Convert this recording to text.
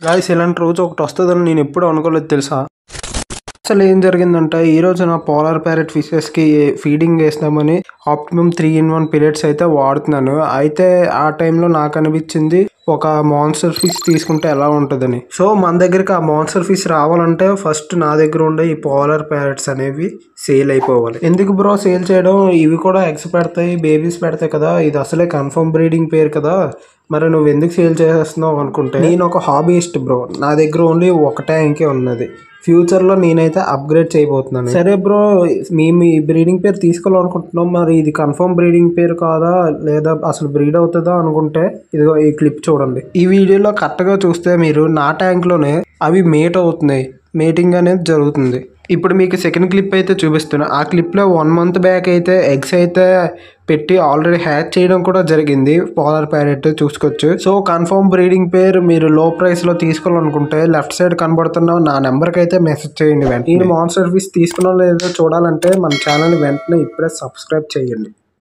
Guys ఇలాంటి రోజు ఒకటి వస్తుందని నేను ఎప్పుడు అనుకోలేదు తెలుసా. అసలు ఏం జరిగిందంటే ఈరోజు నా పోలార్ ప్యారెట్ ఫిషెస్కి ఫీడింగ్ వేస్తామని ఆప్టిమమ్ 3-in-1 పిల్లెట్స్ అయితే వాడుతున్నాను. అయితే ఆ టైంలో నాకు అనిపించింది ఒక మాన్స్టర్ ఫిష్ తీసుకుంటే ఎలా ఉంటుందని. సో మన దగ్గరికి ఆ మాన్స్టర్ ఫిష్ రావాలంటే ఫస్ట్ నా దగ్గర ఉండే ఈ పోలార్ ప్యారెట్స్ అనేవి సేల్ అయిపోవాలి. ఎందుకు బ్రో సేల్ చేయడం, ఇవి కూడా ఎగ్స్ పెడతాయి, బేబీస్ పెడతాయి కదా, ఇది అసలే కన్ఫర్మ్ బ్రీడింగ్ పేరు కదా, మరి నువ్వు ఎందుకు సేల్ చేసేస్తున్నావు అనుకుంటే, నేను ఒక హాబీయిస్ట్ బ్రో, నా దగ్గర ఓన్లీ ఒక ట్యాంకే ఉన్నది. ఫ్యూచర్లో నేనైతే అప్గ్రేడ్ చేయబోతున్నాను. సరే బ్రో, మేము ఈ బ్రీడింగ్ పేరు తీసుకోవాలనుకుంటున్నాం, మరి ఇది కన్ఫర్మ్ బ్రీడింగ్ పేరు కాదా లేదా అసలు బ్రీడ్ అవుతుందా అనుకుంటే ఇదిగో ఈ క్లిప్ చూడండి. ఈ వీడియోలో కరెక్ట్గా చూస్తే మీరు నా ట్యాంక్లోనే అవి మేట్ అవుతున్నాయి, మేటింగ్ అనేది జరుగుతుంది. ఇప్పుడు మీకు సెకండ్ క్లిప్ అయితే చూపిస్తున్నా. ఆ క్లిప్లో 1 month బ్యాక్ అయితే ఎగ్స్ అయితే పెట్టి ఆల్రెడీ హ్యాచ్ చేయడం కూడా జరిగింది. పోలార్ ప్యారెట్ చూసుకోవచ్చు. సో కన్ఫర్మ్ బ్రీడింగ్ పేరు మీరు లో ప్రైస్లో తీసుకోవాలనుకుంటే లెఫ్ట్ సైడ్ కనబడుతున్న నా నెంబర్కి అయితే మెసేజ్ చేయండి. వెంటనే మాన్స్టర్ ఫిష్ తీసుకున్నా లేదో చూడాలంటే మన ఛానల్ వెంటనే ఇప్పుడే సబ్స్క్రైబ్ చేయండి.